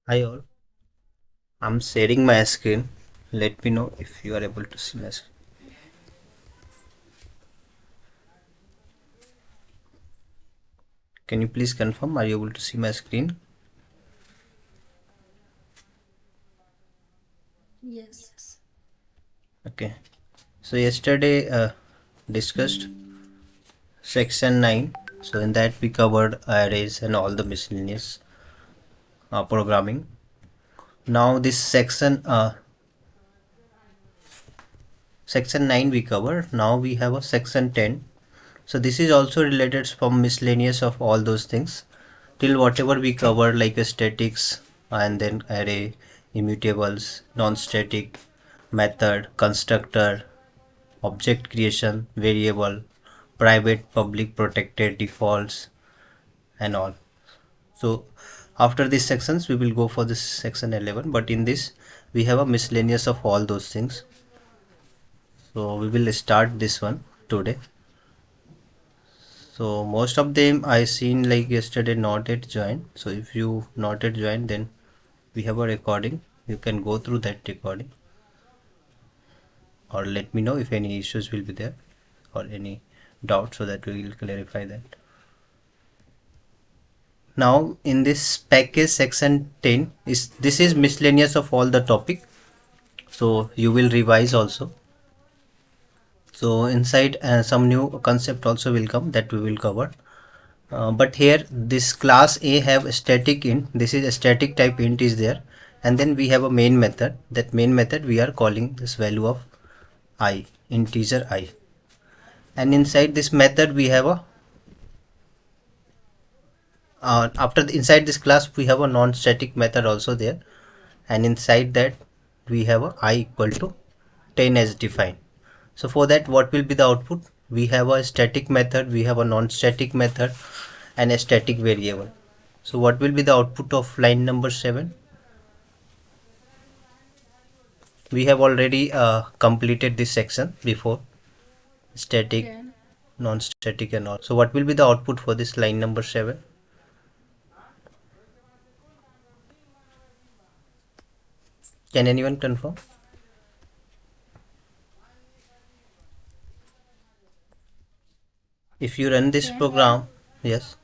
Hi all, I'm sharing my screen. Let me know if you are able to see my screen. Can you please confirm? Are you able to see my screen? Yes. Okay. So yesterday discussed section 9. So in that we covered arrays and all the miscellaneous programming. Now this section 9 we covered. Now we have a section 10. So this is also related from miscellaneous of all those things till whatever we covered like statics and then array, immutables, non-static, method, constructor, object creation, variable, private, public, protected, defaults and all. So after these sections we will go for this section 11, but in this we have a miscellaneous of all those things. So we will start this one today. So most of them I seen like yesterday not yet joined. So if you not yet joined, then we have a recording. You can go through that recording or let me know if any issues will be there or any doubt so that we will clarify that. Now in this package section 10 is this is miscellaneous of all the topic. So you will revise also. So inside some new concept also will come that we will cover. But here this class A have a static int. This is a static type int is there, and then we have a main method. That main method we are calling this value of I, integer I, and inside this method we have a inside this class we have a non-static method also there, and inside that we have a I equal to 10 as defined. So for that what will be the output? We have a static method, we have a non-static method and a static variable. So what will be the output of line number 7? We have already completed this section before, static, 10. non-static and all. So what will be the output for this line number 7? Can anyone confirm? If you run this 10. program, yes,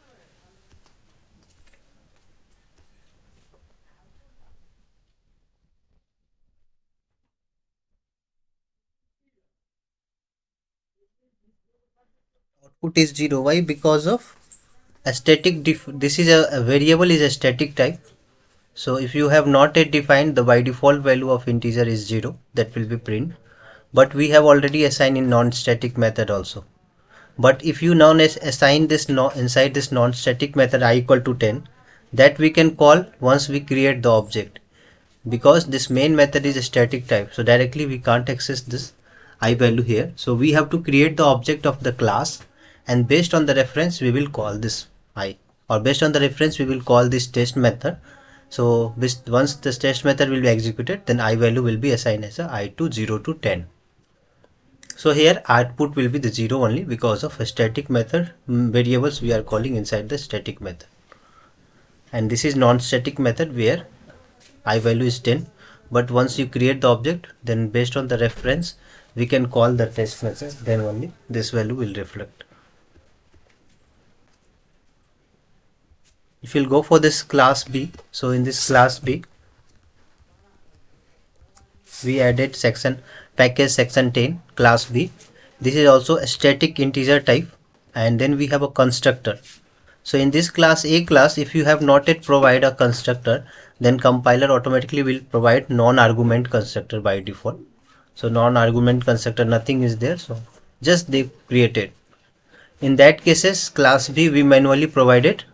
output is 0. Why? Because of a static this is a variable is a static type. So if you have not yet defined, the by default value of integer is 0, that will be print. But we have already assigned in non-static method also. But if you now assign this inside this non-static method I equal to 10, that we can call once we create the object, because this main method is a static type, so directly we can't access this I value here. So we have to create the object of the class, and based on the reference we will call this I, or based on the reference we will call this test method. So once this test method will be executed, then I value will be assigned as a I to 0 to 10. So here output will be the 0 only because of a static method variables we are calling inside the static method. And this is non-static method where I value is 10. But once you create the object, then based on the reference, we can call the test method, then only this value will reflect. If you'll go for this class B, so in this class B, we added section package section 10 class B. This is also a static integer type, and then we have a constructor. So in this class A class, if you have not yet provided a constructor, then compiler automatically will provide non-argument constructor by default. So non-argument constructor, nothing is there, so just they created. In that cases class B we manually provided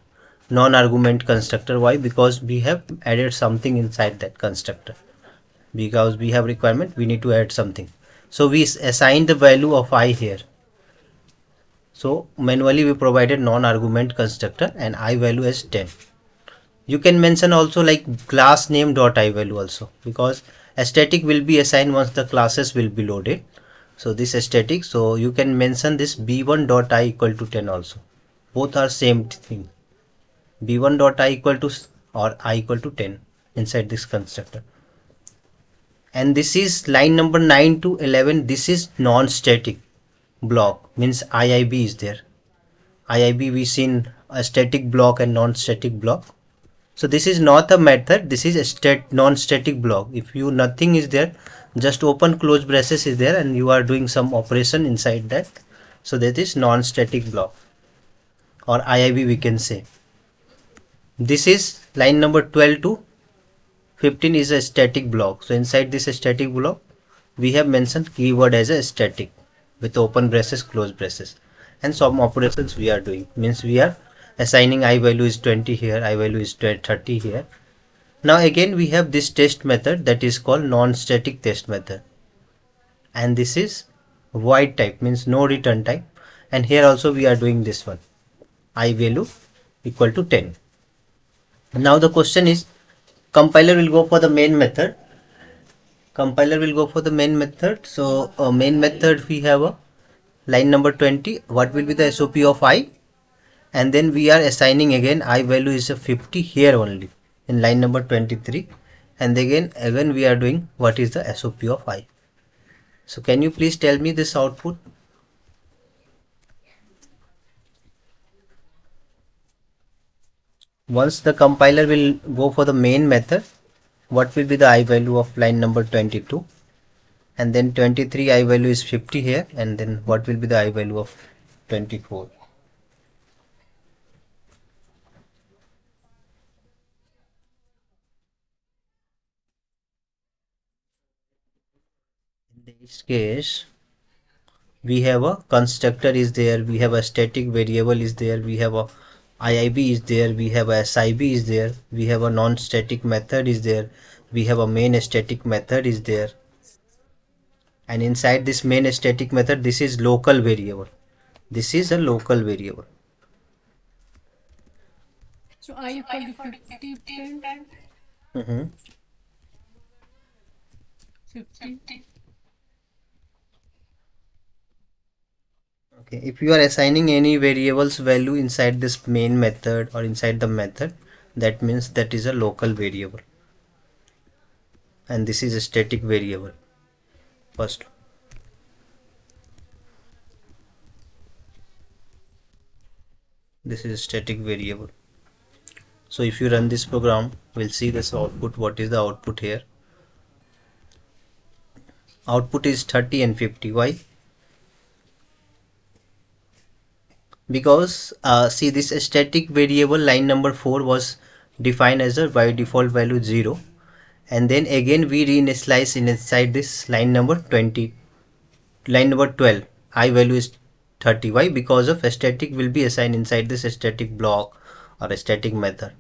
non-argument constructor. Why? Because we have added something inside that constructor, because we have requirement we need to add something, so we assign the value of I here. So manually we provided non-argument constructor and I value as 10. You can mention also like class name dot I value also, because a static will be assigned once the classes will be loaded. So this is static, so you can mention this b1 dot I equal to 10 also. Both are same thing, b1 dot I equal to or I equal to 10. inside this constructor. And this is line number 9 to 11. This is non-static block, means IIB is there. IIB we seen a static block and non-static block. So this is not a method, this is a non-static block. If you nothing is there, just open close braces is there and you are doing some operation inside that. So that is non-static block, or IIB we can say. This is line number 12 to 15 is a static block. So inside this static block we have mentioned keyword as a static with open braces, close braces, and some operations we are doing, means we are assigning I value is 20 here, I value is 30 here. Now again we have this test method that is called non-static test method, and this is void type, means no return type, and here also we are doing this one, I value equal to 10. Now the question is, compiler will go for the main method. So main method we have a line number 20. What will be the SOP of I? And then we are assigning again I value is a 50 here only in line number 23. And again we are doing what is the SOP of I. So can you please tell me this output? Once the compiler will go for the main method, what will be the I value of line number 22? And then 23 I value is 50 here, and then what will be the I value of 24? In this case, we have a constructor is there, we have a static variable is there, we have a IIB is there, we have a SIB is there, we have a non-static method is there, we have a main static method is there, and inside this main static method this is local variable. This is a local variable. So I equal to 50 print. 50. Okay, if you are assigning any variables value inside this main method or inside the method, that means that is a local variable, and this is a static variable. First, this is a static variable. So if you run this program, we'll see this output. What is the output here? Output is 30 and 50. Why? Because see, this static variable line number 4 was defined as a by default value 0, and then again we reinitialize inside this line number 20, line number 12, I value is 30. Why? Because of static will be assigned inside this static block or a static method.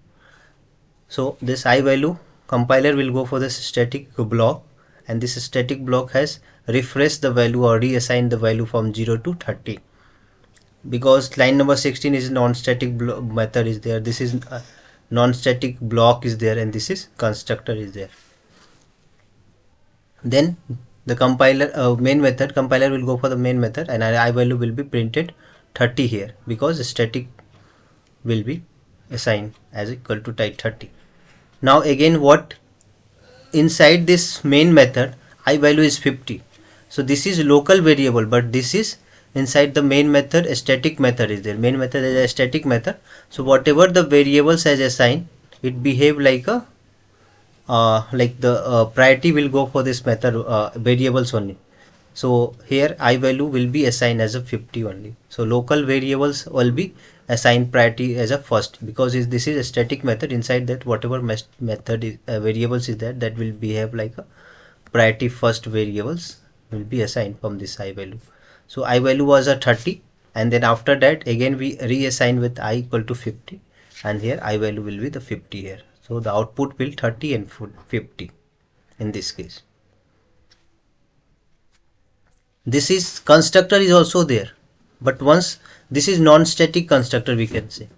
So this I value, compiler will go for this static block, and this static block has refreshed the value or reassigned the value from 0 to 30. Because line number 16 is non-static method is there, this is non-static block is there, and this is constructor is there. Then the compiler main method, compiler will go for the main method, and I value will be printed 30 here because static will be assigned as equal to type 30. Now again, what inside this main method I value is 50. So this is local variable, but this is inside the main method, a static method is there. Main method is a static method. So whatever the variables as assigned, it behave like a priority will go for this method variables only. So here I value will be assigned as a 50 only. So local variables will be assigned priority as a first, because this is a static method. Inside that whatever method is, variables is there, that will behave like a priority first variables will be assigned from this I value. So I value was a 30, and then after that again we reassign with I equal to 50, and here I value will be the 50 here. So the output will 30 and 50 in this case. This is constructor is also there, but once this is non-static constructor we can say.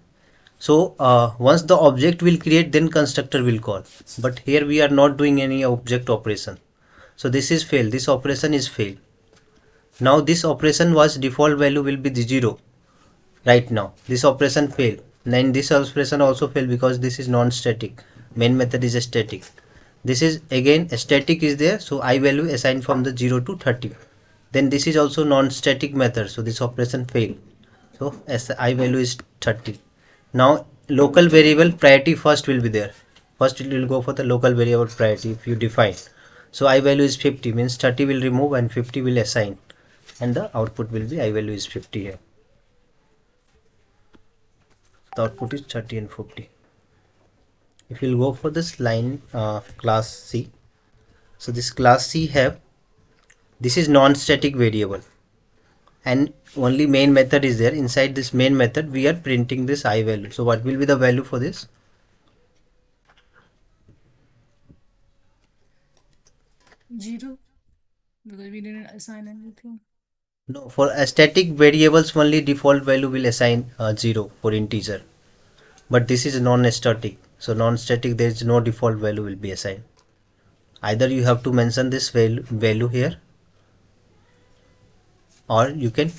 So once the object will create, then constructor will call, but here we are not doing any object operation. So this is fail, this operation is fail. Now this operation was default value will be the 0 right now. This operation fail, then this operation also fail because this is non-static. main method is static. This is again static is there, so I value assigned from the 0 to 30. Then this is also non-static method, so this operation fail. So as I value is 30. Now local variable priority first will be there. First it will go for the local variable priority if you define. So I value is 50, means 30 will remove and 50 will assign, and the output will be I value is 50 here. The output is 30 and 50. If you'll go for this line class C, so this class C have, this is non-static variable and only main method is there. Inside this main method we are printing this I value. So what will be the value for this? 0, because we didn't assign anything. No, for static variables only default value will assign 0 for integer, but this is non-static, so non-static there is no default value will be assigned. Either you have to mention this value here, or you can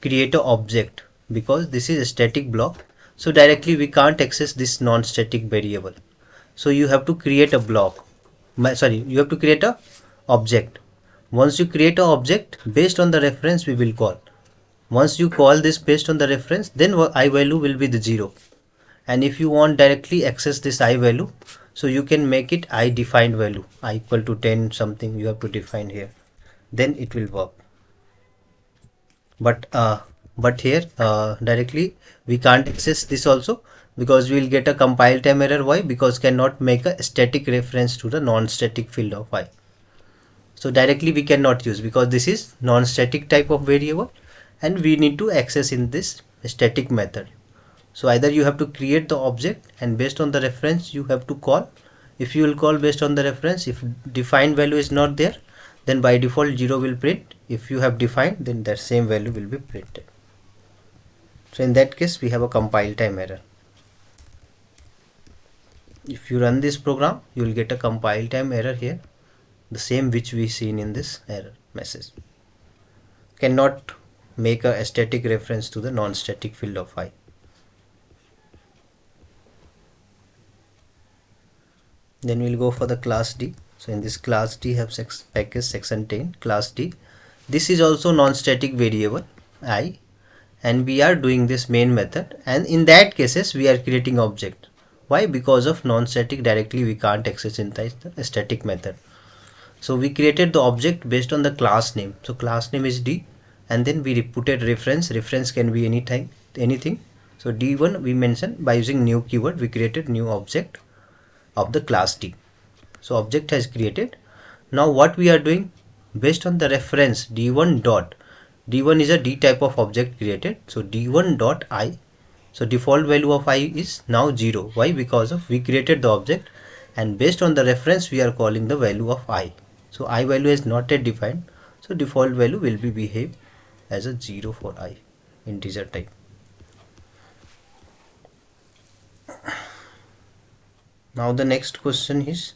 create an object, because this is a static block, so directly we can't access this non-static variable. So you have to create a block, you have to create a object. Once you create an object, based on the reference we will call. Once you call this based on the reference, then I value will be the 0. And if you want directly access this I value, so you can make it I defined value, I equal to 10 something you have to define here, then it will work. But here directly we can't access this also, because we will get a compile time error. Why? Because cannot make a static reference to the non-static field of I. So directly we cannot use, because this is non-static type of variable and we need to access in this static method. So either you have to create the object and based on the reference you have to call. If you will call based on the reference, if defined value is not there, then by default 0 will print. If you have defined, then that same value will be printed. So in that case we have a compile time error. If you run this program, you will get a compile time error here, the same which we seen in this error message. Cannot make a static reference to the non-static field of I. Then we'll go for the class D. So in this class D have package section 10 class D. This is also non-static variable I, and we are doing this main method, and in that cases we are creating object. Why? Because of non-static directly we can't access inside the static method. So we created the object based on the class name. So class name is D, and then we put a reference. Reference can be anything. So D1 we mentioned by using new keyword, we created new object of the class D. So object has created. Now what we are doing, based on the reference D1 dot, D1 is a D type of object created. So D1 dot I. So default value of I is now 0. Why? Because of we created the object, and based on the reference we are calling the value of I. So I value is not yet defined, so default value will be behave as a 0 for I, integer type. Now the next question is,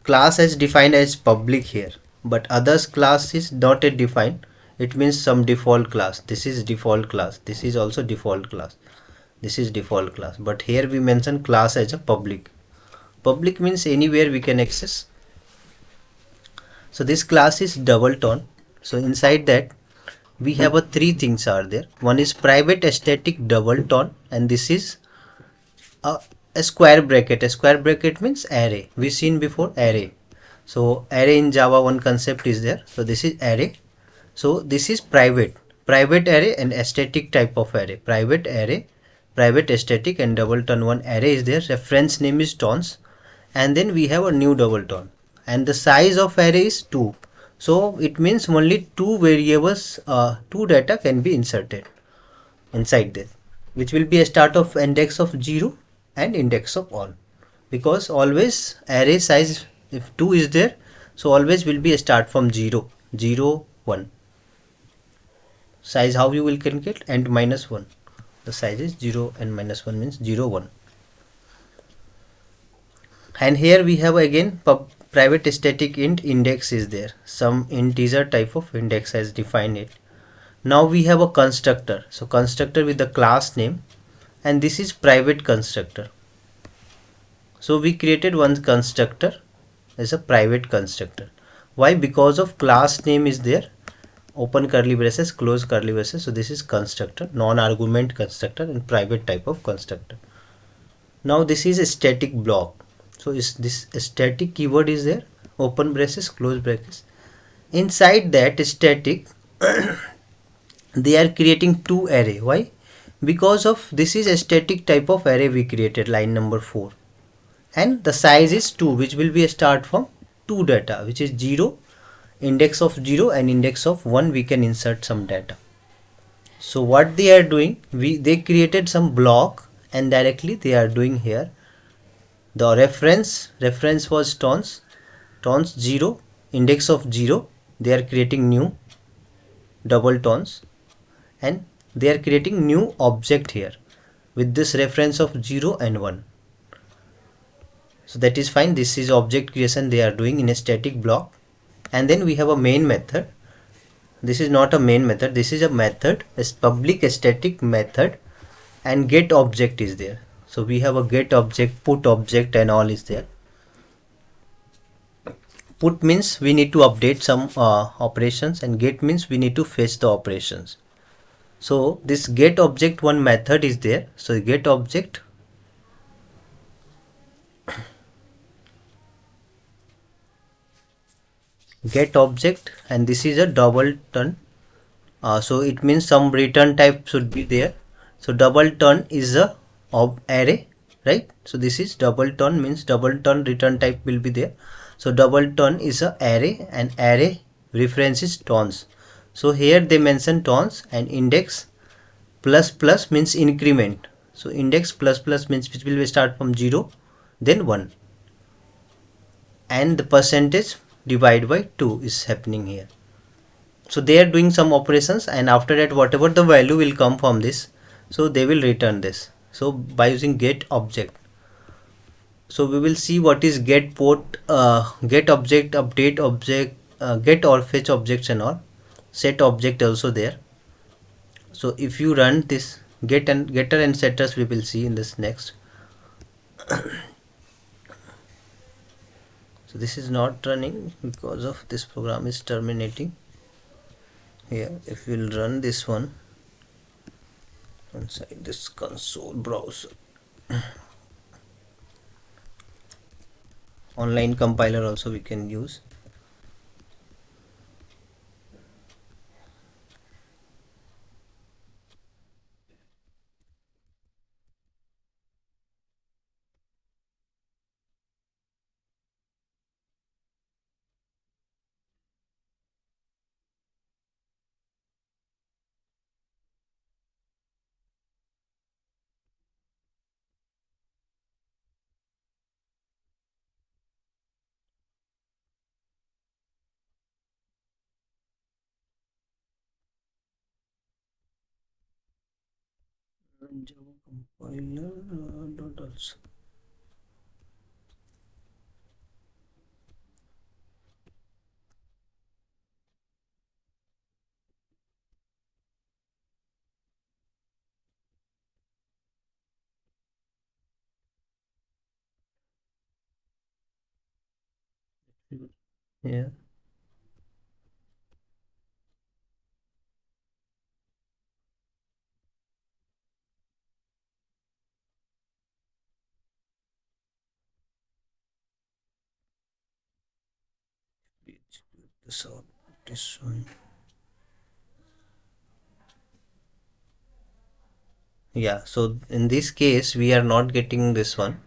class is defined as public here, but others class is not yet defined. It means some default class. This is default class, this is also default class, this is default class, but here we mention class as a public. Public means anywhere we can access. So this class is double tone. So inside that we have a three things are there. One is private static double tone, and this is a square bracket. A square bracket means array. We seen before array. So array in Java one concept is there. So this is array. So this is private array and static type of array. Private array, private static, and double tone one array is there. Reference name is tones, and then we have a new double tone, and the size of array is 2. So it means only two variables, two data can be inserted inside this, which will be a start of index of 0 and index of 1, because always array size, if 2 is there, so always will be a start from 0, 0, 1. Size how you will calculate, and minus 1. The size is 0 and minus 1 means 0, 1. And here we have again private static int index is there. Some integer type of index has defined it. Now we have a constructor. So constructor with the class name, and this is private constructor. So we created one constructor as a private constructor. Why? Because of class name is there, open curly braces, close curly braces. So this is constructor, non-argument constructor and private type of constructor. Now this is a static block. So is this static keyword is there, open braces, close braces. Inside that static they are creating two array. Why? Because of this is a static type of array we created, line number 4, and the size is 2, which will be a start from 2 data, which is 0, index of 0 and index of 1. We can insert some data. So what they are doing, they created some block and directly they are doing here the reference was tons 0, index of 0. They are creating new double tons and they are creating new object here with this reference of 0 and 1. So that is fine. This is object creation they are doing in a static block. And then we have a main method. This is not a main method, this is a method, a public static method, and get object is there. So we have a get object, put object and all is there. Put means we need to update some operations, and get means we need to fetch the operations. So this get object one method is there. So get object and this is a double turn. So it means some return type should be there. So double turn is a array, right? So this is double turn means double turn return type will be there. So double turn is a array and array reference is tons. So here they mention tons and index plus plus means increment. So index plus plus means which will start from 0 then 1, and the percentage divide by 2 is happening here. So they are doing some operations, and after that whatever the value will come from this, so they will return this. So by using get object, so we will see what is get port, get object, update object, get or fetch objects and all, set object also there. So if you run this getter and setters, we will see in this next. So this is not running because of this program is terminating here. If we'll run this one inside this console browser, online compiler also we can use. Java compiler dot also. Yeah. This out this one. Yeah, so in this case we are not getting this one.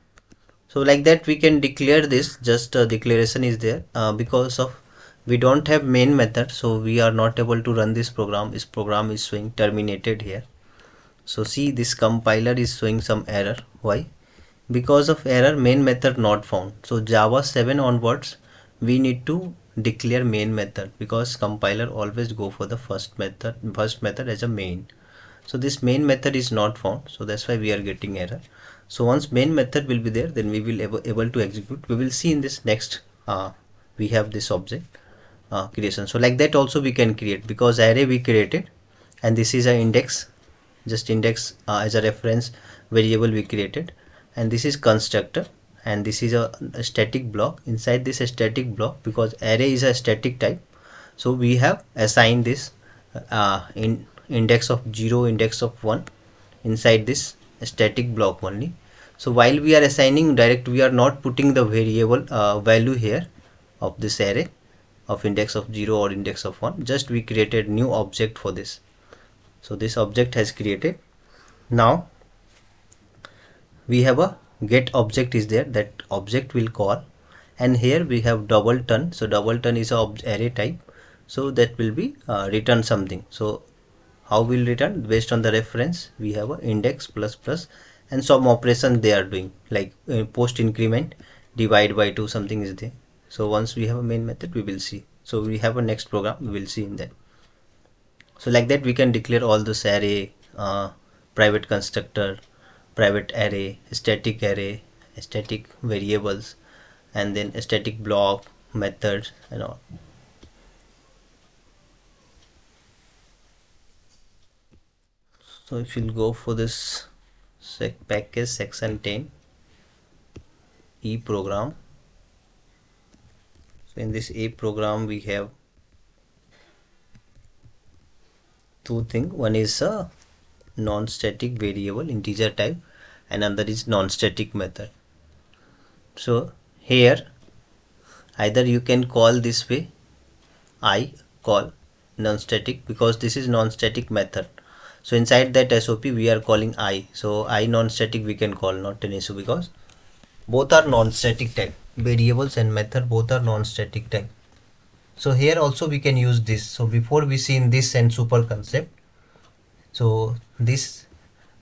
So like that we can declare this, just a declaration is there, because of we don't have main method, so we are not able to run this program. This program is showing terminated here. So see, this compiler is showing some error. Why? Because of error main method not found. So Java 7 onwards we need to declare main method, because compiler always go for the first method as a main. So this main method is not found, so that's why we are getting error. So once main method will be there, then we will able to execute. We will see in this next, we have this object creation. So like that also we can create, because array we created and this is an index, just index as a reference variable we created, and this is constructor, and this is a static block. Inside this static block, because array is a static type, so we have assigned this in index of 0, index of 1 inside this static block only. So while we are assigning direct, we are not putting the variable value here of this array of index of 0 or index of 1, just we created new object for this. So this object has created. Now we have a get object is there, that object will call, and here we have double turn. So double turn is a array type, so that will be return something. So how will return? Based on the reference, we have a index plus plus and some operation they are doing, like post increment, divide by 2, something is there. So once we have a main method, we will see. So we have a next program, we will see in that. So like that we can declare all this array, private constructor, private array, static variables, and then a static block, methods, and all. So if you'll go for this package section 10 E program, so in this A program we have two things. One is a non-static variable integer type, and another is non-static method. So here either you can call this way, I call non-static, because this is non-static method. So inside that SOP we are calling I. So I non-static we can call, not an issue, because both are non-static type. Variables and method both are non-static type. So here also we can use this. So before we see in this and super concept, so this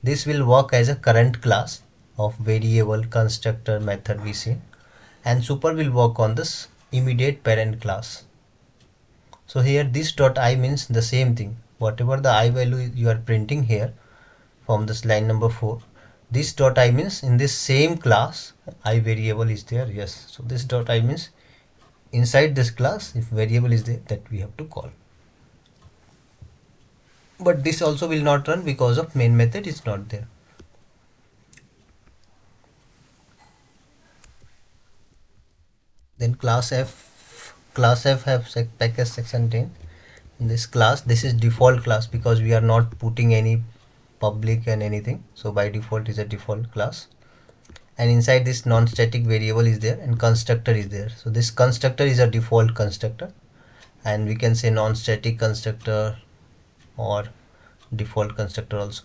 will work as a current class of variable, constructor, method we see, and super will work on this immediate parent class. So here this dot I means the same thing. Whatever the I value you are printing here from this line number 4, this dot I means in this same class I variable is there. Yes, so this dot I means inside this class if variable is there, that we have to call. But this also will not run because of main method is not there. Then class F have package section 10. In this class, this is default class because we are not putting any public and anything, so by default is a default class. And inside this non-static variable is there and constructor is there. So this constructor is a default constructor, and we can say non-static constructor or default constructor also,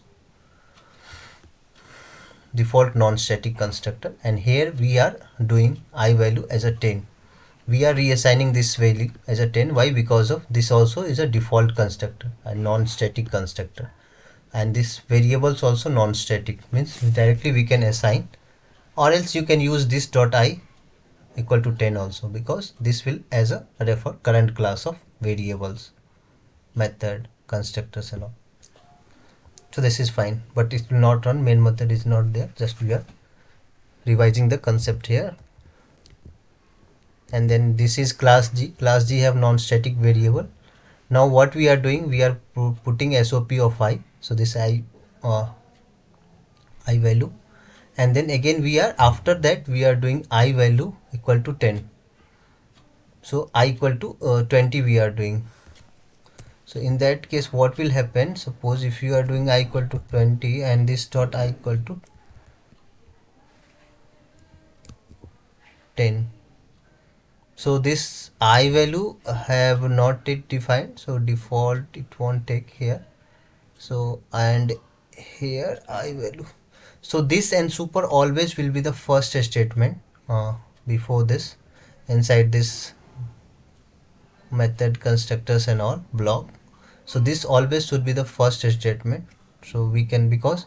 default non-static constructor. And here we are doing I value as a 10. We are reassigning this value as a 10. Why? Because of this also is a default constructor, a non-static constructor, and this variables also non-static, means directly we can assign, or else you can use this dot I equal to 10 also, because this will as a refer current class of variables, method, constructors and all. So this is fine, but it will not run, main method is not there, just we are revising the concept here. And then this is class G have non-static variable. Now what we are doing, we are putting SOP of I. So this I value, and then again we are, after that we are doing I value equal to 10. So I equal to 20 we are doing. So in that case what will happen, suppose if you are doing I equal to 20 and this dot I equal to 10, so this I value have not it defined, so default it won't take here. So and here I value, so this and super always will be the first statement before this, inside this method, constructors and all block. So this always should be the first statement. So we can, because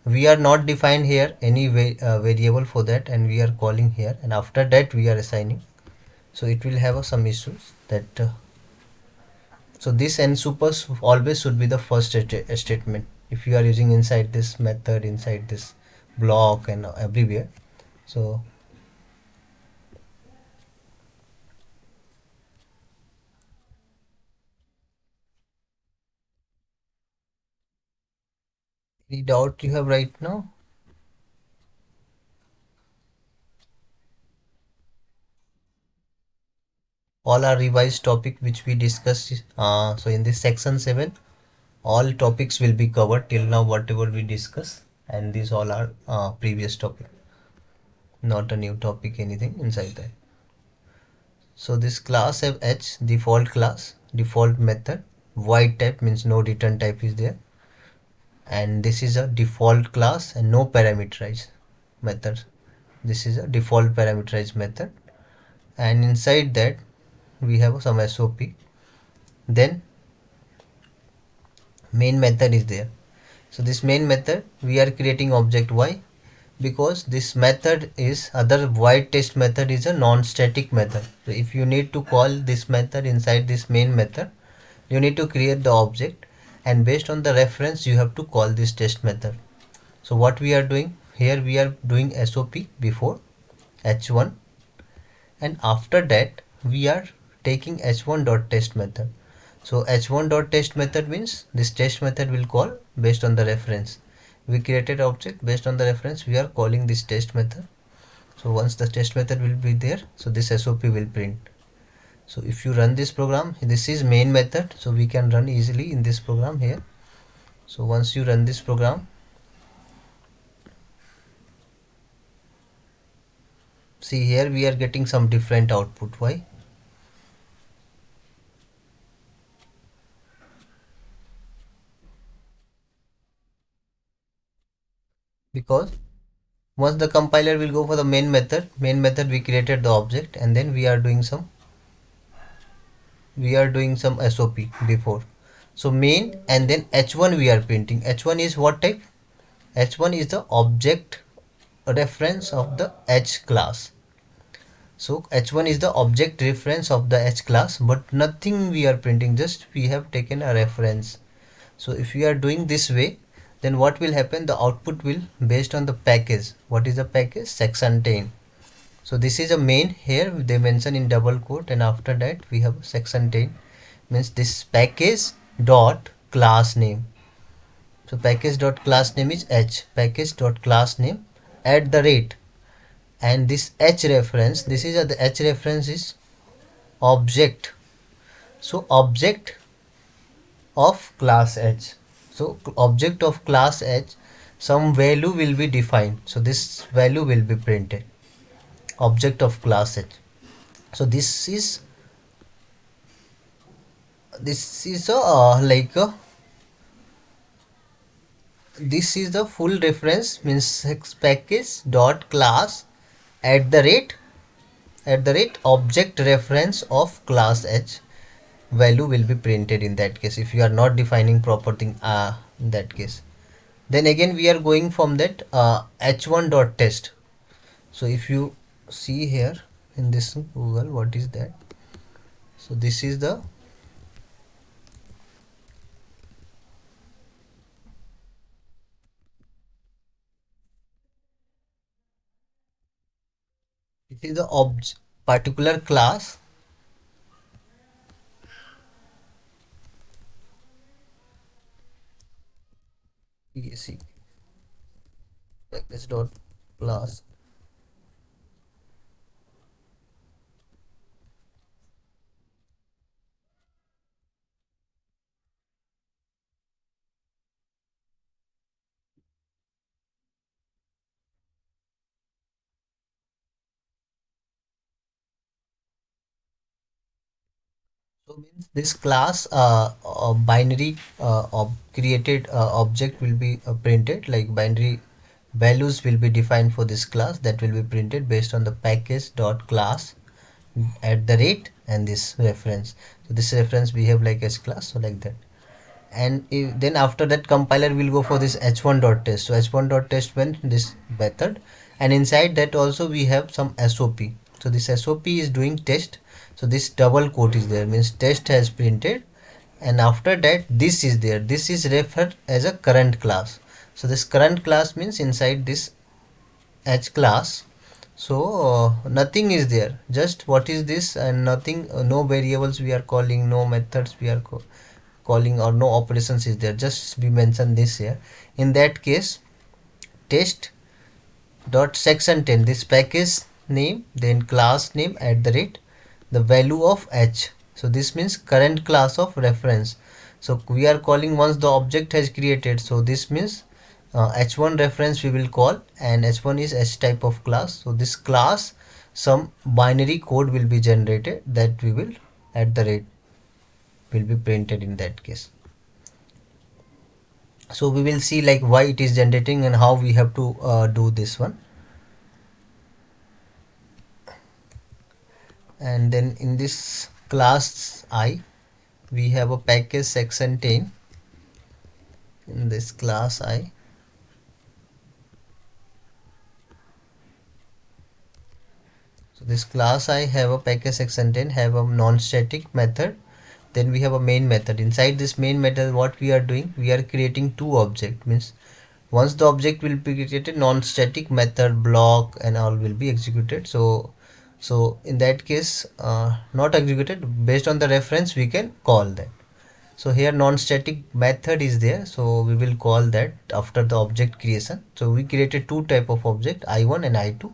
we are not defined here any variable for that, and we are calling here, and after that we are assigning, so it will have some issues that so this and super always should be the first statement if you are using inside this method, inside this block and everywhere. So any doubt you have right now? all our revised topic which we discussed. So in this section 7, all topics will be covered till now, whatever we discuss, and these all are previous topic, not a new topic anything inside that. So this class have H, default class, default method, void type means no return type is there, and this is a default class and no parameterized method. This is a default parameterized method, and inside that we have some SOP. Then main method is there. So this main method we are creating object Y, because this method is other void test method is a non-static method. So if you need to call this method inside this main method, you need to create the object, and based on the reference you have to call this test method. So what we are doing here, we are doing SOP before h1, and after that we are taking h1.test method. So h1.test method means this test method will call based on the reference. We created object based on the reference, we are calling this test method. So once the test method will be there, so this SOP will print. So if you run this program, this is main method, so we can run easily in this program here. So once you run this program, see here we are getting some different output. Why? Because once the compiler will go for the main method we created the object, and then we are doing some SOP before. So main, and then h1 we are printing. H1 is what type? H1 is the object reference of the H class. So h1 is the object reference of the H class, but nothing we are printing, just we have taken a reference. So if we are doing this way, then what will happen, the output will based on the package. What is the package? Section 10. So this is a main, here they mention in double quote, and after that we have section 10, means this package dot class name. So package dot class name is H, package dot class name at the rate, and this H reference, this is the H reference is object. So object of class H. So object of class H, some value will be defined. So this value will be printed. Object of class H. So this is a this is the full reference, means package dot class at the rate object reference of class H value will be printed in that case, if you are not defining proper thing in that case. Then again we are going from that h1 dot test. So if you see here in this Google, what is that? So this is the particular class. See, package dot class. So means this class binary created object will be printed, like binary values will be defined for this class, that will be printed based on the package dot class at the rate and this reference. So this reference we have like as class, so like that. And then after that compiler will go for this h1 dot test. So h1 dot test when this method, and inside that also we have some SOP. So this SOP is doing test. So this double quote is there, means test has printed, and after that this is there, this is referred as a current class. So this current class means inside this H class, so nothing is there, just what is this, and nothing, no variables we are calling, no methods we are calling, or no operations is there, just we mention this here. In that case, test dot section 10, this package name, then class name at the rate, the value of h. So this means current class of reference. So we are calling once the object has created. So this means h1 reference we will call, and h1 is h type of class. So this class, some binary code will be generated that we will at the rate will be printed in that case. So we will see like why it is generating and how we have to do this one. And then in this class I, we have a package section 10. In this class I, so this class I have a package section 10, have a non-static method. Then we have a main method. Inside this main method, what we are doing, we are creating two objects. Means once the object will be created, non-static method, block and all will be executed. So in that case, not executed, based on the reference we can call that. So here non-static method is there, so we will call that after the object creation. So we created two type of object, I1 and I2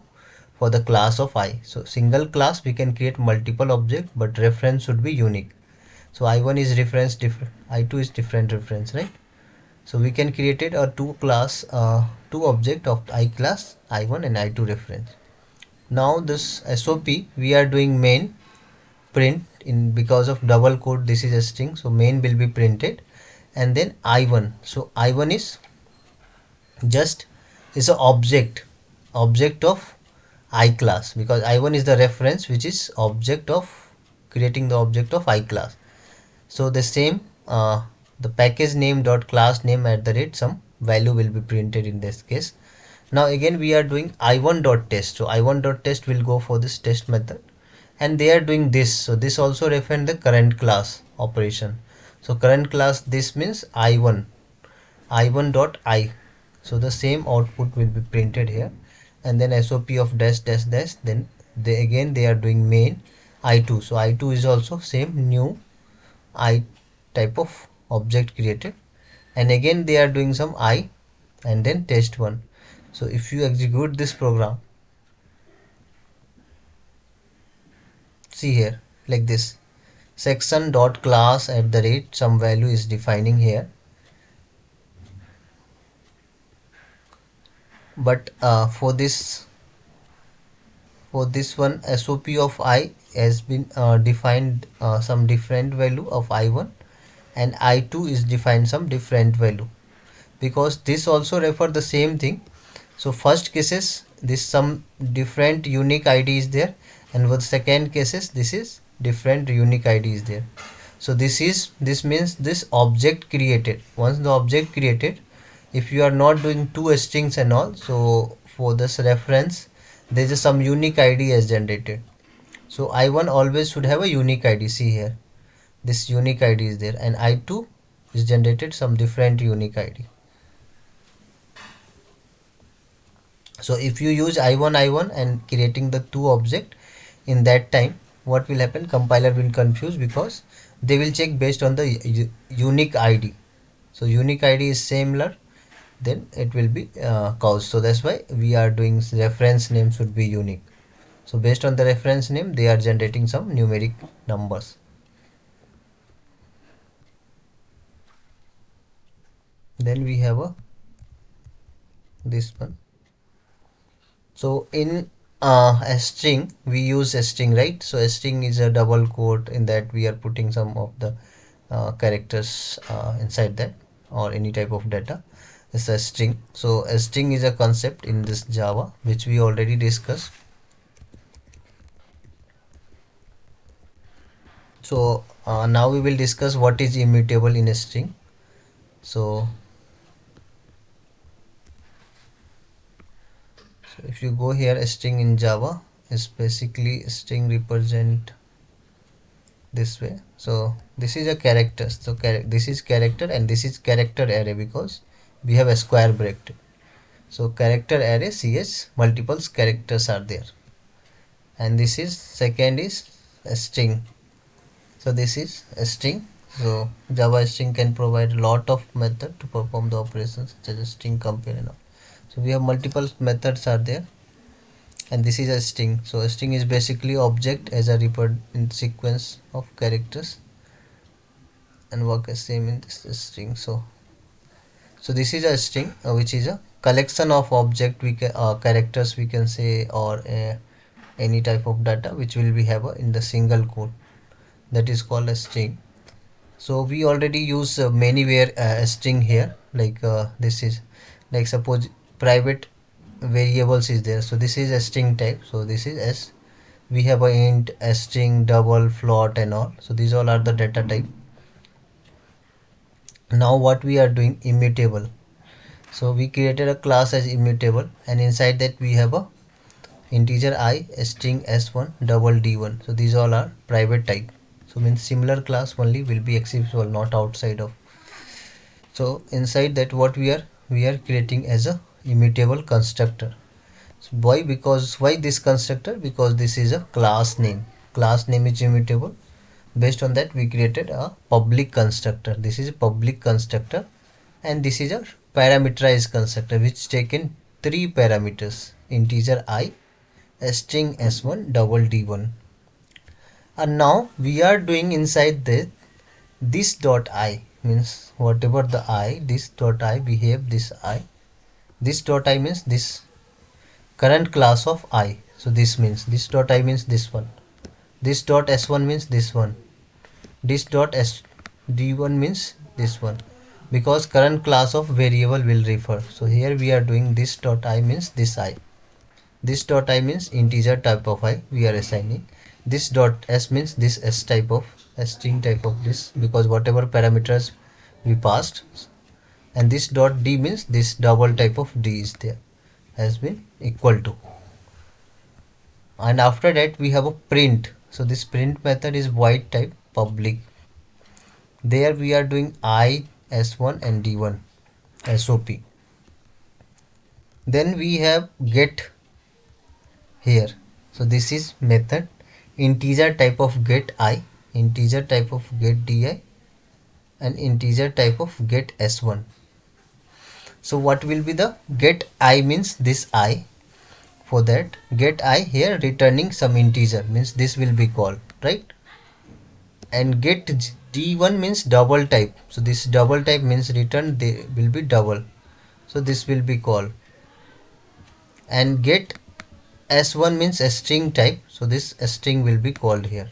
for the class of I. So single class we can create multiple object, but reference should be unique. So I1 is reference different, I2 is different reference, right? So we can create it a two object of I class, I1 and I2 reference. Now this SOP we are doing main print in, because of double quote this is a string, so main will be printed, and then I1. So I1 is just is a object of I class, because I1 is the reference which is object of creating the object of I class. So the same the package name dot class name at the rate some value will be printed in this case. Now again we are doing I1 dot test. So I1 dot test will go for this test method, and they are doing this. So this also reference the current class operation. So current class, this means I1 dot I. So the same output will be printed here, and then SOP of dash dash dash. Then they are doing main I2. So I2 is also same new I type of object created, and again they are doing some I and then test1. So if you execute this program, see here like this, section dot class at the rate some value is defining here, but for this one SOP of I has been defined some different value of I1, and I2 is defined some different value, because this also refer the same thing. So first cases this some different unique ID is there, and for the second cases this is different unique ID is there. So this means this object created, once the object created, if you are not doing two strings and all, so for this reference there is some unique ID is generated. So I1 always should have a unique ID. See here, this unique ID is there, and I2 is generated some different unique ID. So if you use I1 and creating the two object, in that time what will happen, compiler will confuse, because they will check based on the unique ID. So unique ID is similar, then it will be caused. So that's why we are doing reference name should be unique. So based on the reference name they are generating some numeric numbers. Then we have this one. So in a string we use a string, right? So a string is a double quote, in that we are putting some of the characters inside that, or any type of data. It's a string. So a string is a concept in this Java which we already discussed. So now we will discuss what is immutable in a string. So if you go here, a string in Java is basically a string represent this way. So this is a character. So this is character, and this is character array, because we have a square bracket. So character array ch, multiple characters are there, and this is second is a string. So this is a string. So Java string can provide a lot of method to perform the operations, such as string compare and all. So we have multiple methods are there. and this is a string. So a string is basically object as a referred in sequence of characters and work as same in this string. So this is a string which is a collection of object we can characters we can say, or any type of data which will be have in the single code, that is called a string. So we already use many where a string here, like this is like suppose private variables is there, so this is a string type. So this is s, we have a int, a string, double, float and all. So these all are the data type. Now what we are doing, immutable. So we created a class as immutable, and inside that we have a integer I, a string s1, double d1. So these all are private type. So means similar class only will be accessible, not outside of. So inside that what we are creating as a immutable constructor. So why? Because why this constructor? Because this is a class name. Class name is immutable. Based on that we created a public constructor. This is a public constructor, and this is a parameterized constructor which taken three parameters: integer I, a string s1, double d1. And now we are doing inside this dot I, means whatever the I, this dot I behave this I. This dot I means this current class of I. So this means this dot I means this one. This dot s1 means this one. This dot s d1 means this one, because current class of variable will refer. So here we are doing this dot I means this I. This dot I means integer type of I we are assigning. This dot s means this s type of s string type of this, because whatever parameters we passed. And this dot d means this double type of d is there, has been equal to. And after that we have a print. So this print method is void type public. There we are doing I, s1 and d1 sop. Then we have get here. So this is method integer type of get I, integer type of get di, and integer type of get s1. So what will be the get I means this I. For that get I here returning some integer, means this will be called, right? And get d1 means double type. So this double type means return they will be double. So this will be called. And get s1 means a string type. So this string will be called here.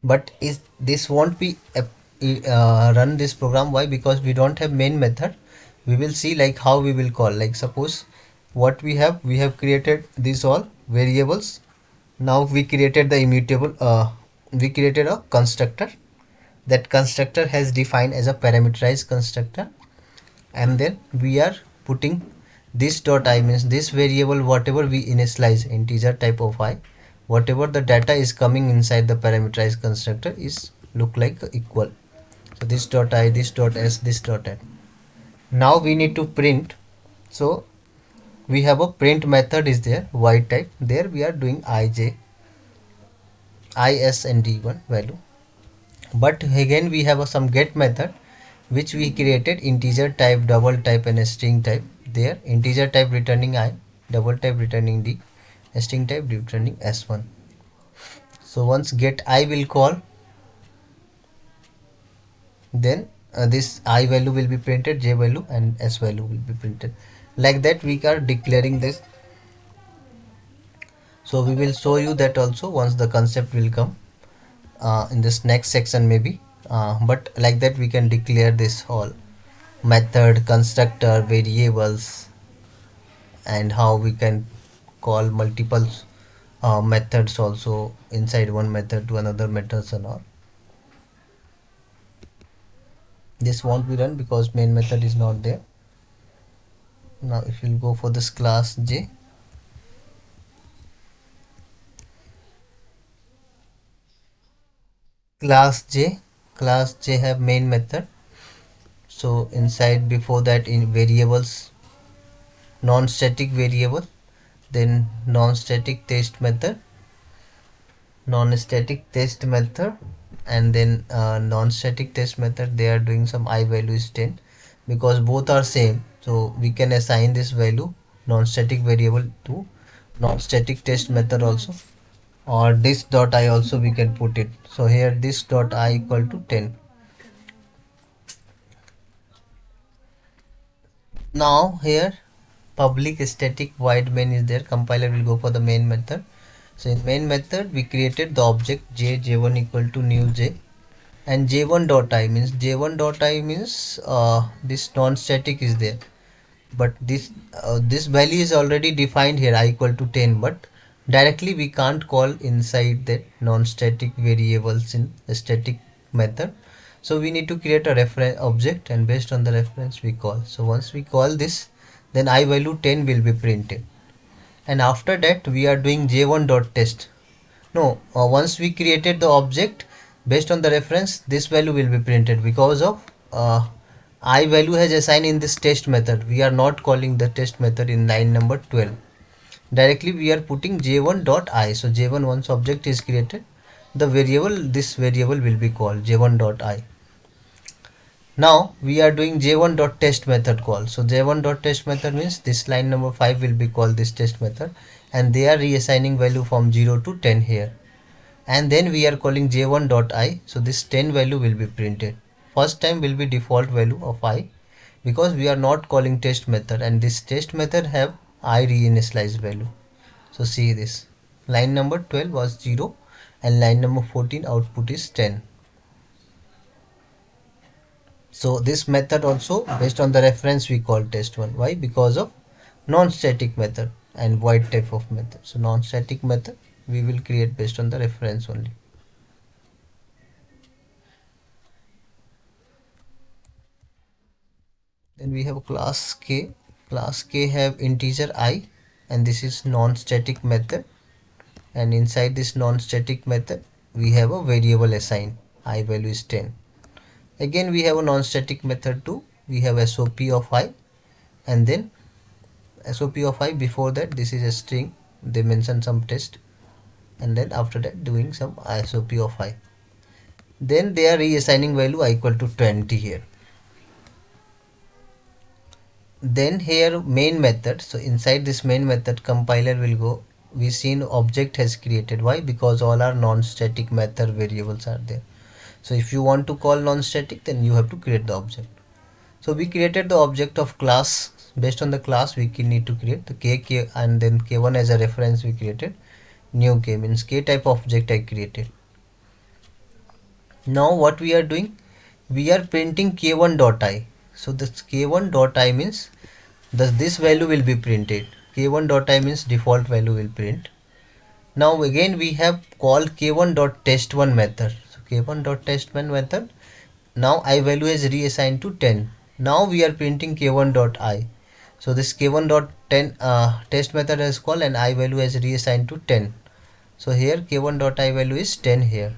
But is this won't be run this program. Why? Because we don't have main method. We will see like how we will call. Like suppose what we have created these all variables. Now we created the immutable. We created a constructor. That constructor has defined as a parameterized constructor, and then we are putting this dot I means this variable whatever we initialize integer type of I, whatever the data is coming inside the parameterized constructor is look like equal. So this dot I, this dot s, this dot n. Now we need to print. So we have a print method is there, void type. There we are doing ij, is and d1 value. But again we have some get method which we created integer type, double type and a string type. There integer type returning I, double type returning d, string type returning s1. So once get I will call, then this I value will be printed, j value and s value will be printed. Like that we are declaring this. So we will show you that also once the concept will come in this next section maybe. But like that we can declare this whole method, constructor, variables, and how we can call multiple methods also inside one method to another methods and all. This won't be run because main method is not there. Now if you'll go for this class j, class j have main method. So inside before that in variables, non-static variable, then non-static test method, non-static test method, and then non-static test method they are doing some I value is 10, because both are same. So So we can assign this value non-static variable to non-static test method also, or this dot I also we can put it. So here this dot I equal to 10. Now here public static void main is there. Compiler will go for the main method. So in main method we created the object j1 equal to new j, and j1 dot I means this non-static is there, but this value is already defined here, I equal to 10, but directly we can't call inside that non-static variables in the static method. So we need to create a reference object, and based on the reference we call. So once we call this, then I value 10 will be printed, and after that we are doing j1 dot test. No, once we created the object based on the reference, this value will be printed because of I value has assigned in this test method. We are not calling the test method in line number 12. Directly we are putting j1 dot I. So j1 once object is created, the variable, this variable will be called j1 dot I. Now we are doing j1 dot test method call. So j1 dot test method means this line number 5 will be called this test method, and they are reassigning value from 0 to 10 here. And then we are calling j1 dot I. So this 10 value will be printed. First time will be default value of I, because we are not calling test method, and this test method have I reinitialize value. So see this, line number 12 was 0 and line number 14 output is 10. So this method also based on the reference we call test1. Why? Because of non-static method and void type of method. So non-static method we will create based on the reference only. Then we have class k. Class k have integer I, and this is non-static method, and inside this non-static method we have a variable assigned, I value is 10. Again we have a non-static method too. We have SOP of I, and then SOP of I, before that this is a string, they mention some test, and then after that doing some SOP of I. Then they are reassigning value I equal to 20 here. Then here main method. So inside this main method compiler will go, we seen object has created. Why? Because all our non-static method variables are there. So if you want to call non-static, then you have to create the object. So we created the object of class. Based on the class we need to create the k, and then k1 as a reference we created. New k means k type object I created. Now what we are doing, we are printing k1 dot I. So this k1 dot I means this value will be printed. K1 dot I means default value will print. Now again we have called k1 dot test1 method. So k1 dot test1 method, now I value is reassigned to 10. Now we are printing k1 dot I. So this k1 dot 10 test method is called, and I value is reassigned to 10. So here k1 dot I value is 10 here.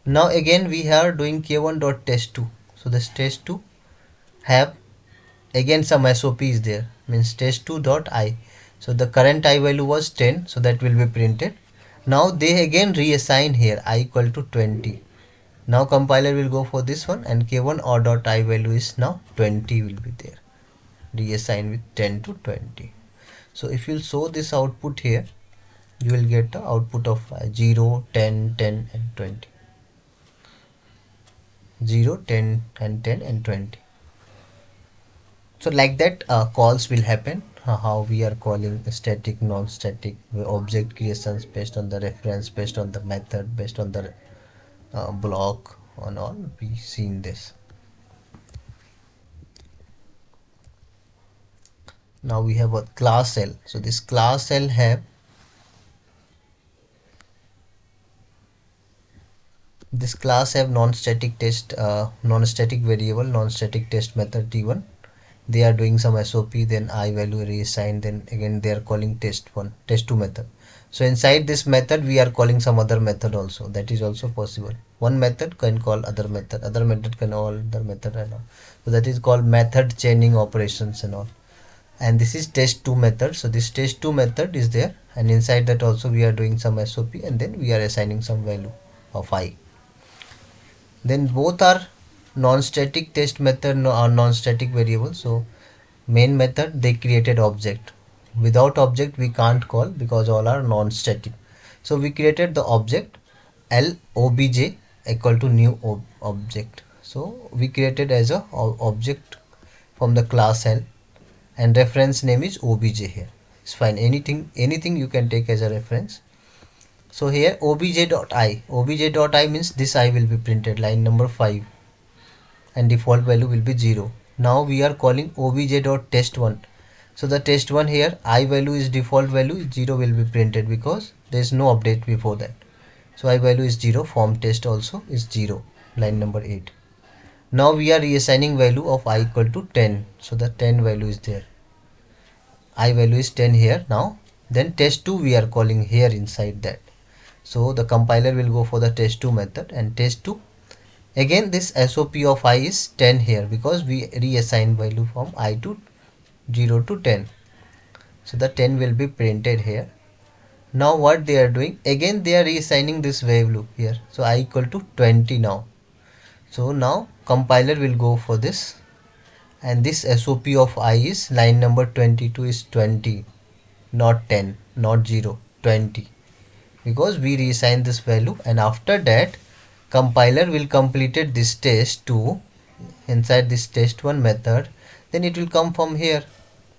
Now again we are doing k1 dot test2. So this test2 have again some SOP is there, means test2 dot I. So the current I value was 10, so that will be printed. Now they again reassign here I equal to 20. Now compiler will go for this one, and k1 or dot I value is now 20 will be there, reassign with 10 to 20. So if you show this output here, you will get the output of 0, 10, 10 and 20. 0, 10 and 10 and 20. So like that calls will happen. How we are calling static, non-static object creations based on the reference, based on the method, based on the block and all, we seen this. Now we have a class L. So this class L have this class have non-static test, non-static variable, non-static test method t1. They are doing some SOP, then I value reassigned, then again they are calling test1, test2 method. So inside this method we are calling some other method also, that is also possible. One method can call other method can call other method and all. So that is called method chaining operations and all. And this is test2 method. So this test2 method is there, and inside that also we are doing some SOP, and then we are assigning some value of I. Then both are non-static test method or non-static variable. So main method, they created object. Without object we can't call because all are non-static. So we created the object L obj equal to new object. So we created as a object from the class L, and reference name is obj here. It's fine, anything you can take as a reference. So here obj.I means this I will be printed, line number 5, and default value will be 0. Now we are calling obj.test1. So the test1 here, I value is default value, 0 will be printed because there is no update before that. So I value is 0, form test also is 0, line number 8. Now we are reassigning value of I equal to 10. So the 10 value is there. I value is 10 here now. Then test2 we are calling here inside that. So the compiler will go for the test2 method, and test2, again this SOP of I is 10 here because we reassign value from I to 0 to 10. So the 10 will be printed here. Now what they are doing, again they are reassigning this value here. So I equal to 20 now. So now compiler will go for this, and this SOP of I is line number 22 is 20, not 10, not 0, 20, because we reassign this value. And after that compiler will completed this test2 inside this test1 method, then it will come from here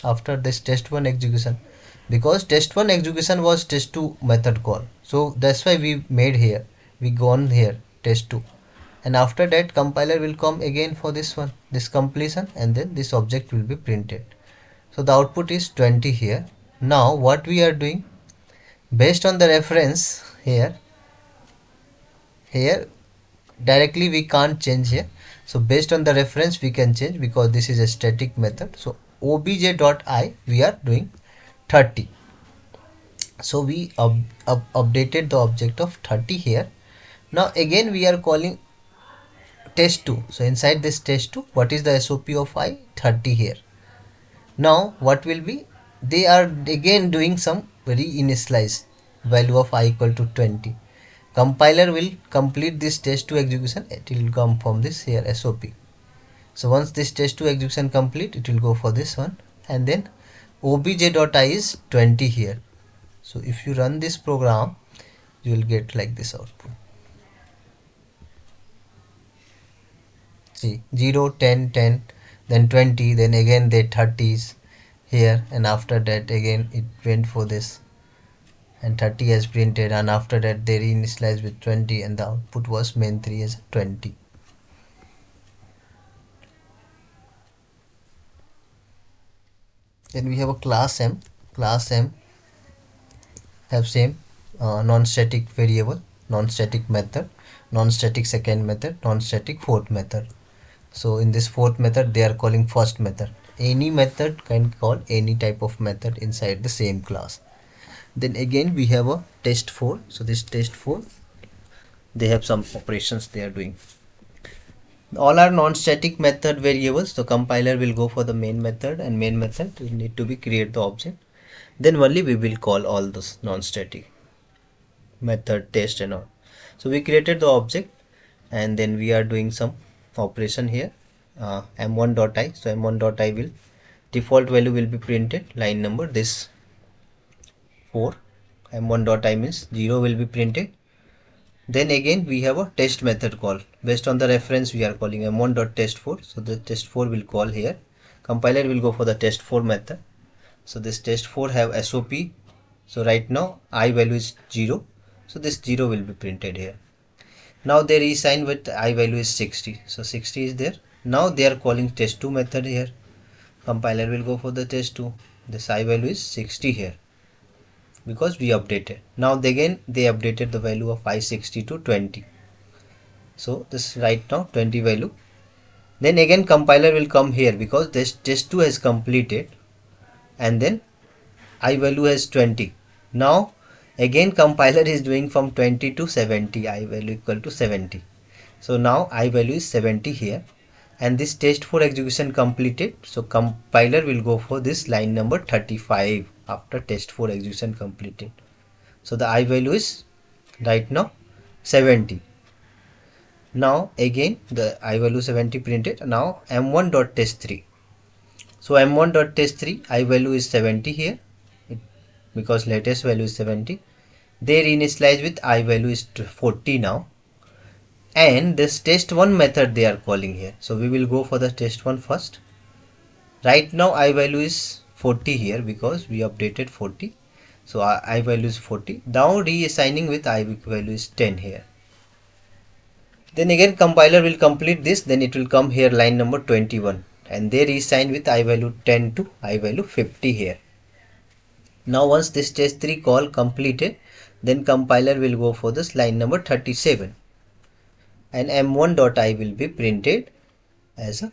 after this test1 execution, because test1 execution was test2 method call. So that's why we made here, we gone here test2, and after that compiler will come again for this one, this completion, and then this object will be printed. So the output is 20 here. Now what we are doing, based on the reference here directly we can't change here. So based on the reference we can change because this is a static method. So obj.I we are doing 30. So we updated the object of 30 here. Now again we are calling test2. So inside this test2, what is the SOP of I? 30 here. Now what will be, they are again doing some reinitialize value of I equal to 20. Compiler will complete this test2 execution, it will come from this here SOP. So once this test2 execution complete, it will go for this one, and then obj.I is 20 here. So if you run this program, you will get like this output. See 0, 10, 10, then 20, then again the 30s here, and after that again it went for this, and 30 has printed, and after that they reinitialized with 20, and the output was main3 as 20. Then we have a class M. Class M have same non-static variable, non-static method, non-static second method, non-static fourth method. So in this fourth method they are calling first method. Any method can call any type of method inside the same class. Then again we have a test4. So this test4, they have some operations they are doing. All are non-static method variables. So compiler will go for the main method, and main method will need to be create the object. Then only we will call all those non-static method, test and all. So we created the object, and then we are doing some operation here, m1.I. So m1.I will default value will be printed, line number this 4. m1.I means 0 will be printed. Then again we have a test method call. Based on the reference we are calling m1.test4. So the test4 will call here. Compiler will go for the test4 method. So this test4 have SOP. So right now I value is 0. So this 0 will be printed here. Now they reassign with I value is 60. So 60 is there. Now they are calling test2 method here. Compiler will go for the test2. This I value is 60 here, because we updated. Now again they updated the value of I60 to 20. So this right now 20 value. Then again compiler will come here because this test2 has completed, and then I value has 20. Now again compiler is doing from 20 to 70, I value equal to 70. So now I value is 70 here, and this test4 execution completed. So compiler will go for this line number 35 after test4 execution completed. So the I value is right now 70. Now again the I value 70 printed. Now m1.test3. So m1.test3 I value is 70 here, because latest value is 70. They reinitialize with I value is 40 now, and this test1 method they are calling here. So we will go for the test1 first. Right now I value is 40 here because we updated 40. So I value is 40. Now reassigning with I value is 10 here. Then again compiler will complete this, then it will come here line number 21, and they reassign with I value 10 to I value 50 here. Now once this test3 call completed, then compiler will go for this line number 37, and m1.i will be printed as a,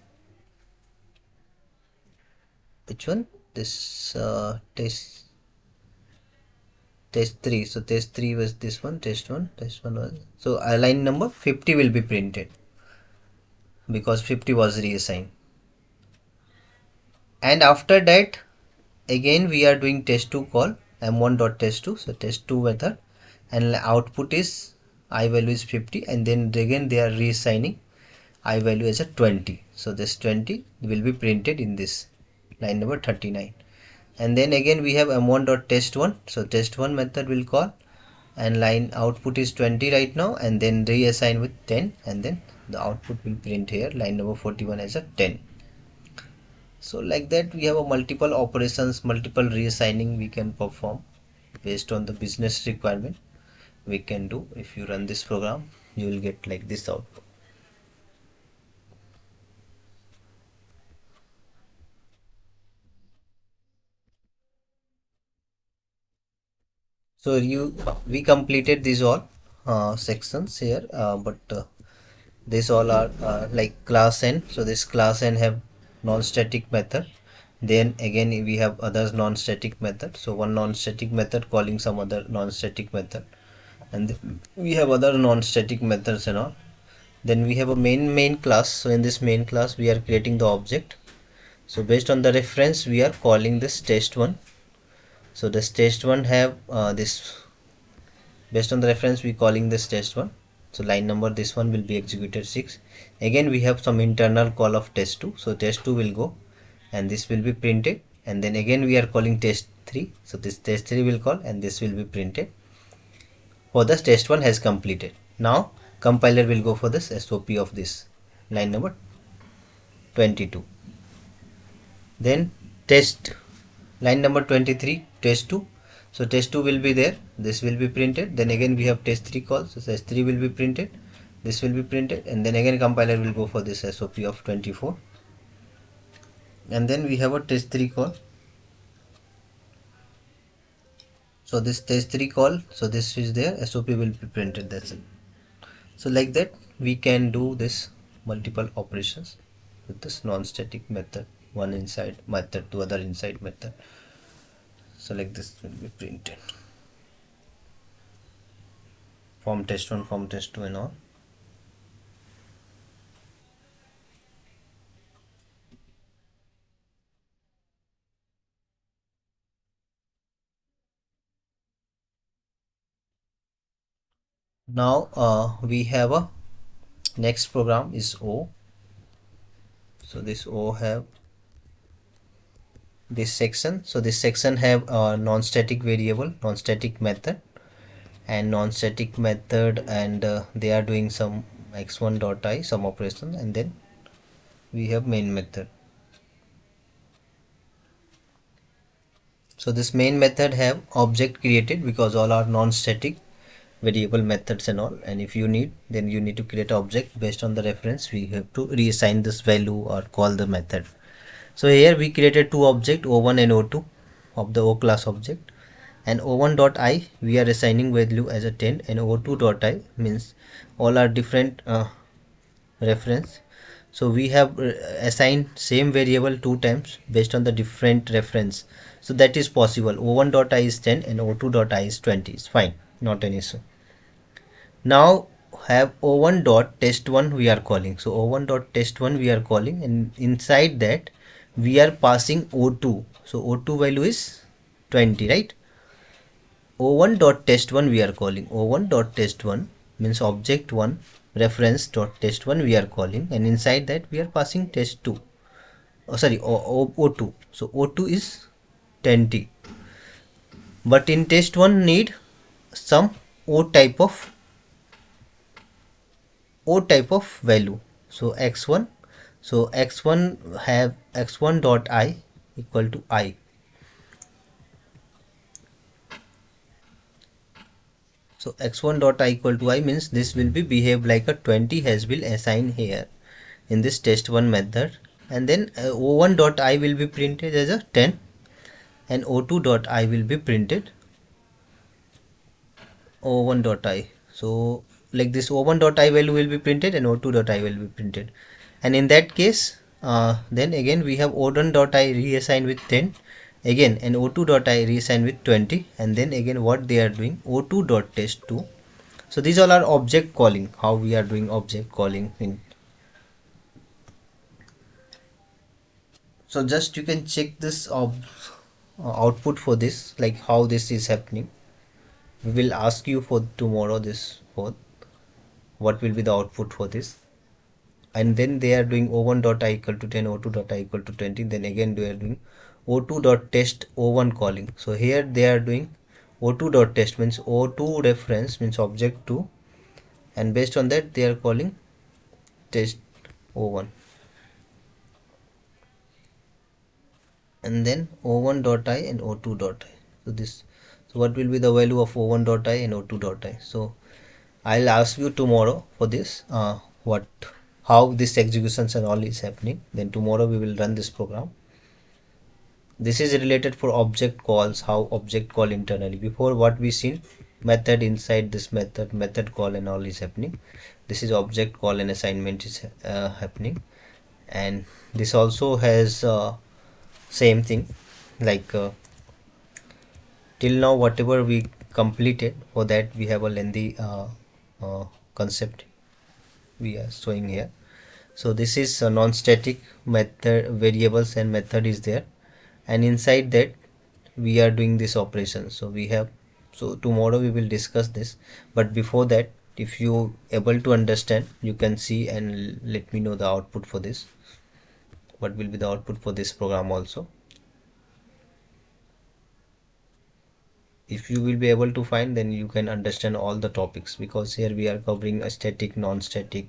which one, this test3. So test3 was this one, test1 was, so line number 50 will be printed because 50 was reassigned. And after that again we are doing test2 call, m1.test2, so test2 method, and output is I value is 50, and then again they are reassigning I value as a 20. So this 20 will be printed in this line number 39. And then again we have m1.test1, so test1 method will call, and line output is 20 right now, and then reassign with 10, and then the output will print here line number 41 as a 10. So like that we have a multiple operations, multiple reassigning we can perform based on the business requirement. We can do, if you run this program you will get like this output. So we completed these all sections here, but these all are like class n. So this class n have non-static method. Then again we have others non-static method. So one non-static method calling some other non-static method, and we have other non-static methods and all. Then we have a main class. So in this main class we are creating the object. So based on the reference we are calling this test1. So this test1 have this, based on the reference we calling this test1. So line number this one will be executed 6. Again we have some internal call of test2, so test2 will go and this will be printed, and then again we are calling test3, so this test3 will call and this will be printed. For this test1 has completed. Now compiler will go for this SOP of this line number 22. Then test line number 23 test2. So test2 will be there, this will be printed. Then again we have test3 call, so test3 will be printed, this will be printed, and then again compiler will go for this SOP of 24. And then we have a test3 call. So this test3 call, so this is there, SOP will be printed, that's it. So like that we can do this multiple operations with this non-static method, one inside method to other inside method. So like this will be printed from test1, from test2 and all. Now we have a next program is O. So this O have this section. So this section have a non-static variable, non-static method, and non-static method, and they are doing some x1.i some operation, and then we have main method. So this main method have object created because all are non-static variable methods and all, and if you need, then you need to create object based on the reference. We have to reassign this value or call the method. So here we created two object, O1 and O2 of the O class object, and O1.i we are assigning value as a 10, and O2.i means all are different reference. So we have assigned same variable two times based on the different reference. So that is possible. O1.i is 10 and O2.i is 20. It's fine, not an issue. Now have O1.test1 we are calling. So O1.test1 we are calling, and inside that we are passing O2. So O2 value is 20, right? O1.test1 we are calling. O1.test1 means object 1 reference dot test1 we are calling, and inside that we are passing test2. oh, sorry, O2. So O2 is 10T, but in test 1 need some O type of value. So x1, so x1 have x1 dot I equal to I. So x1 dot I equal to I means this will be behave like a 20 has been assigned here in this test1 method, and then o1 dot I will be printed as a 10, and o2 dot I will be printed o1 dot I. So like this o1 dot I value will be printed and o2 dot I will be printed, and in that case then again we have o1 dot I reassigned with 10 again, and o2 dot I reassigned with 20, and then again what they are doing o2 dot test 2. So these all are object calling, how we are doing object calling in. So just you can check this output for this, like how this is happening. We will ask you for tomorrow this for what will be the output for this, and then they are doing o1 dot I equal to 10, o2 dot I equal to 20, then again they are doing o2 dot test o1 calling. So here they are doing o2 dot test means o2 reference means object 2, and based on that they are calling test o1, and then o1 dot I and o2 dot I. So this, so what will be the value of o1 dot I and o2 dot I? So I'll ask you tomorrow for this what, how this executions and all is happening, then tomorrow we will run this program. This is related for object calls, how object call internally. Before what we seen method inside this method call and all is happening. This is object call and assignment is happening, and this also has same thing, like till now whatever we completed, for that we have a lengthy concept we are showing here. So this is a non-static method, variables and method is there, and inside that we are doing this operation. So we have, so tomorrow we will discuss this, but before that if you able to understand you can see and let me know the output for this, what will be the output for this program also. If you will be able to find, then you can understand all the topics, because here we are covering a static, non-static,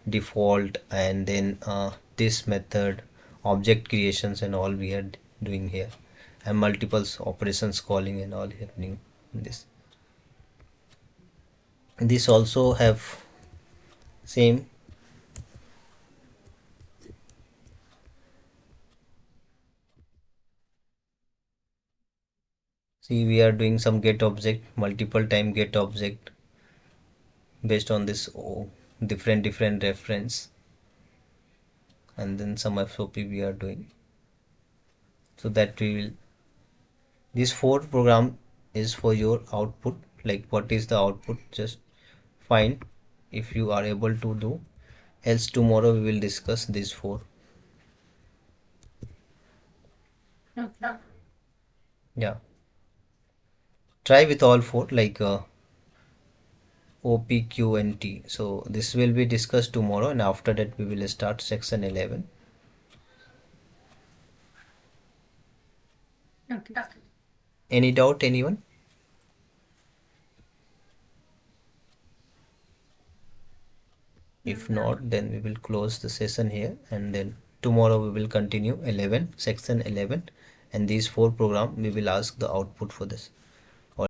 default, and then this method, object creations and all we are doing here, and multiple operations calling and all happening in this also have same. See, we are doing some get object, multiple time get object based on this different reference, and then some SOP we are doing, so that we will, this 4 program is for your output, like what is the output, just find if you are able to do, else tomorrow we will discuss these 4. Okay. Yeah, try with all 4, like O, P, Q and T. So this will be discussed tomorrow, and after that we will start section 11. Okay. Any doubt, anyone? If No. not, then we will close the session here, and then tomorrow we will continue 11, section 11, and these 4 program we will ask the output for this.